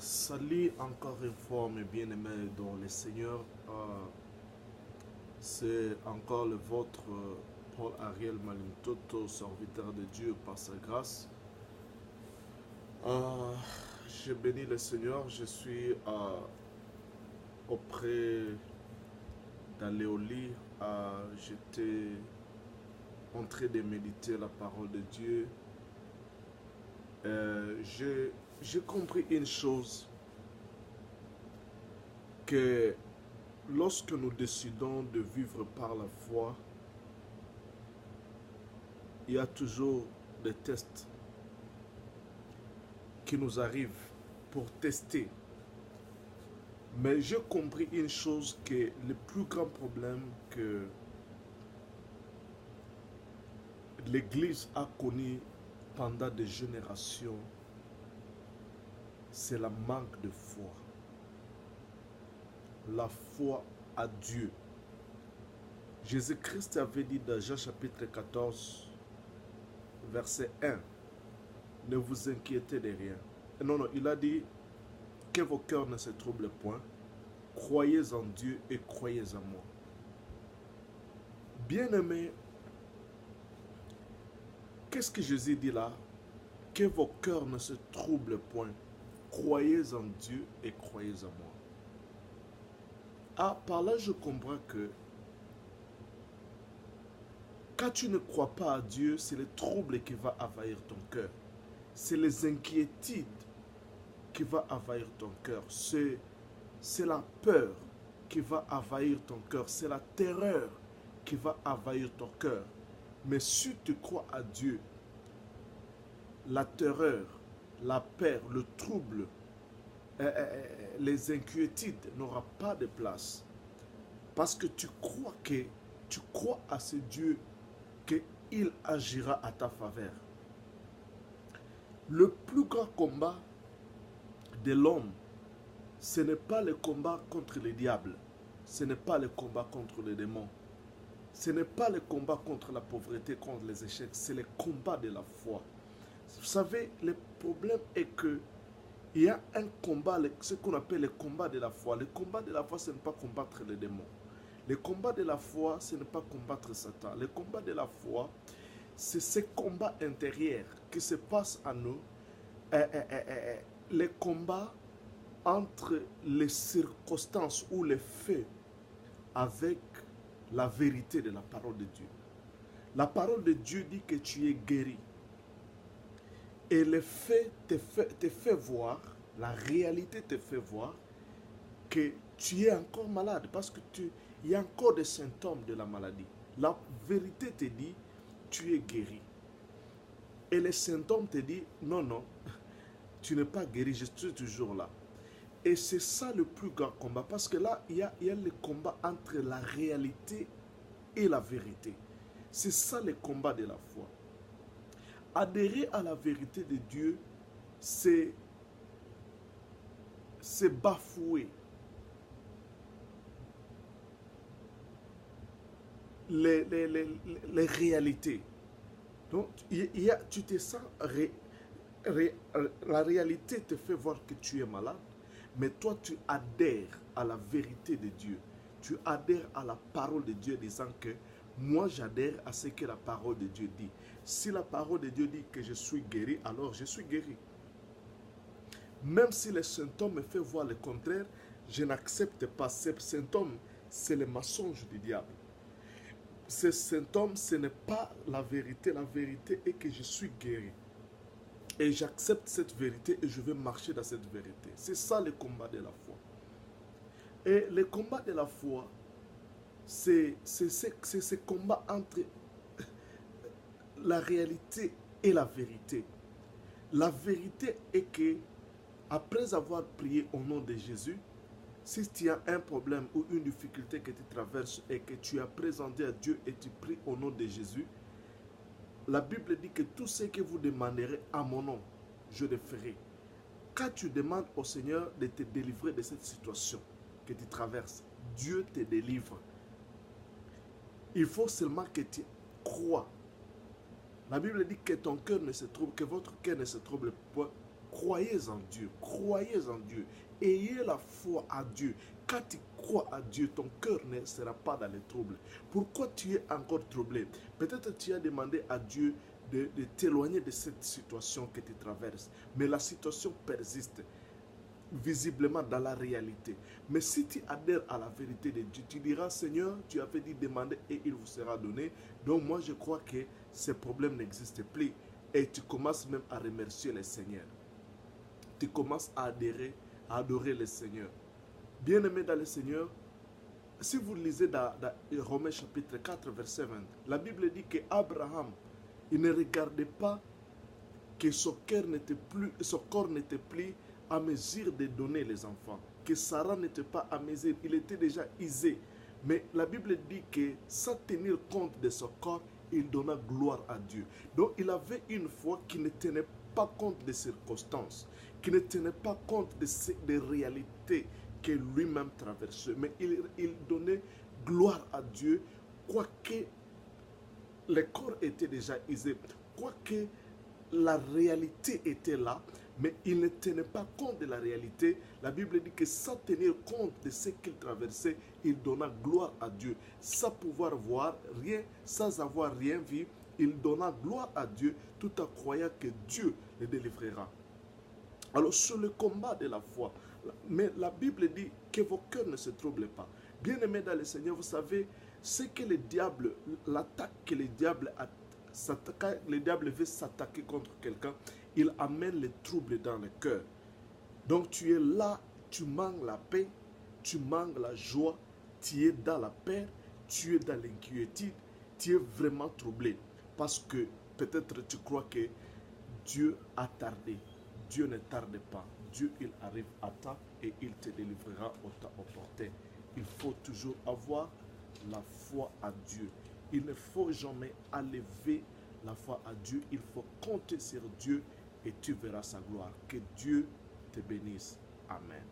Salut encore une fois mes bien-aimés dans le Seigneur. C'est encore le vôtre Paul Ariel Malintoto, serviteur de Dieu par sa grâce. Je bénis le Seigneur. Je suis auprès d'aller au lit. J'étais en train de méditer la parole de Dieu. J'ai compris une chose, que lorsque nous décidons de vivre par la foi, il y a toujours des tests qui nous arrivent pour tester. Mais j'ai compris une chose, que le plus grand problème que l'Église a connu pendant des générations, c'est le manque de foi. La foi à Dieu. Jésus-Christ avait dit dans Jean chapitre 14, verset 1, ne vous inquiétez de rien. Non, il a dit que vos cœurs ne se troublent point, croyez en Dieu et croyez en moi. Bien-aimés, qu'est-ce que Jésus dit là? Que vos cœurs ne se troublent point, croyez en Dieu et croyez en moi. Par là, je comprends que quand tu ne crois pas à Dieu, c'est le trouble qui va envahir ton cœur. C'est les inquiétudes qui vont envahir ton cœur. C'est la peur qui va envahir ton cœur. C'est la terreur qui va envahir ton cœur. Mais si tu crois à Dieu, la terreur, la peur, le trouble, les inquiétudes n'auront pas de place. Parce que tu crois à ce Dieu, qu'il agira à ta faveur. Le plus grand combat de l'homme, ce n'est pas le combat contre le diable, ce n'est pas le combat contre les démons, ce n'est pas le combat contre la pauvreté, contre les échecs, c'est le combat de la foi. Vous savez, le problème est que il y a un combat, ce qu'on appelle le combat de la foi. Le combat de la foi, ce n'est pas combattre les démons. Le combat de la foi, ce n'est pas combattre Satan. Le combat de la foi, c'est ce combat intérieur qui se passe en nous. Le combat entre les circonstances ou les faits avec la vérité de la parole de Dieu. La parole de Dieu dit que tu es guéri. Et le fait te fait voir, la réalité te fait voir que tu es encore malade parce que il y a encore des symptômes de la maladie. La vérité te dit, tu es guéri. Et les symptômes te disent, non, tu n'es pas guéri, je suis toujours là. Et c'est ça le plus grand combat, parce que là, il y a le combat entre la réalité et la vérité. C'est ça le combat de la foi. Adhérer à la vérité de Dieu, c'est bafouer les réalités. Donc, tu te sens... la réalité te fait voir que tu es malade, mais toi, tu adhères à la vérité de Dieu. Tu adhères à la parole de Dieu disant que moi, j'adhère à ce que la parole de Dieu dit. Si la parole de Dieu dit que je suis guéri, alors je suis guéri. Même si les symptômes me font voir le contraire, je n'accepte pas. Ces symptômes, c'est le mensonge du diable. Ces symptômes, ce n'est pas la vérité. La vérité est que je suis guéri. Et j'accepte cette vérité et je vais marcher dans cette vérité. C'est ça le combat de la foi. Et le combat de la foi, c'est ce combat entre la réalité et la vérité. La vérité est que, après avoir prié au nom de Jésus, si tu as un problème ou une difficulté que tu traverses et que tu as présenté à Dieu et tu pries au nom de Jésus, la Bible dit que tout ce que vous demanderez à mon nom, je le ferai. Quand tu demandes au Seigneur de te délivrer de cette situation que tu traverses, Dieu te délivre. Il faut seulement que tu crois. La Bible dit que ton cœur ne se trouble, que votre cœur ne se trouble point croyez en Dieu, croyez en Dieu, ayez la foi à Dieu. Quand tu crois à Dieu, ton cœur ne sera pas dans les troubles. Pourquoi tu es encore troublé? Peut-être tu as demandé à Dieu de t'éloigner de cette situation que tu traverses, mais la situation persiste visiblement dans la réalité. Mais si tu adhères à la vérité de Dieu, tu diras, Seigneur, tu avais dit demander et il vous sera donné. Donc moi je crois que ces problèmes n'existent plus. Et tu commences même à remercier le Seigneur. Tu commences à adhérer, à adorer le Seigneur. Bien-aimé dans le Seigneur, si vous lisez dans Romains chapitre 4, verset 20, la Bible dit qu'Abraham, il ne regardait pas que son corps n'était plus à mesure de donner les enfants, que Sarah n'était pas à mesure, il était déjà isé. Mais la Bible dit que sans tenir compte de son corps, il donna gloire à Dieu. Donc il avait une foi qui ne tenait pas compte des circonstances, qui ne tenait pas compte des réalités que lui-même traversait. Mais il donnait gloire à Dieu, quoique le corps était déjà isé, quoique la réalité était là, mais il ne tenait pas compte de la réalité. La Bible dit que sans tenir compte de ce qu'il traversait, il donna gloire à Dieu. Sans pouvoir voir rien, sans avoir rien vu, il donna gloire à Dieu tout en croyant que Dieu le délivrera. Alors sur le combat de la foi, mais la Bible dit que vos cœurs ne se troublent pas. Bien-aimés dans le Seigneur, vous savez, ce que le diable, l'attaque que le diable a, quand le diable veut s'attaquer contre quelqu'un, il amène les troubles dans le cœur. Donc tu es là, tu manques la paix, tu manques la joie, tu es dans la peur, tu es dans l'inquiétude, tu es vraiment troublé. Parce que peut-être tu crois que Dieu a tardé. Dieu ne tarde pas. Dieu, il arrive à temps et il te délivrera au temps opportun. Il faut toujours avoir la foi à Dieu. Il ne faut jamais enlever la foi à Dieu. Il faut compter sur Dieu et tu verras sa gloire. Que Dieu te bénisse. Amen.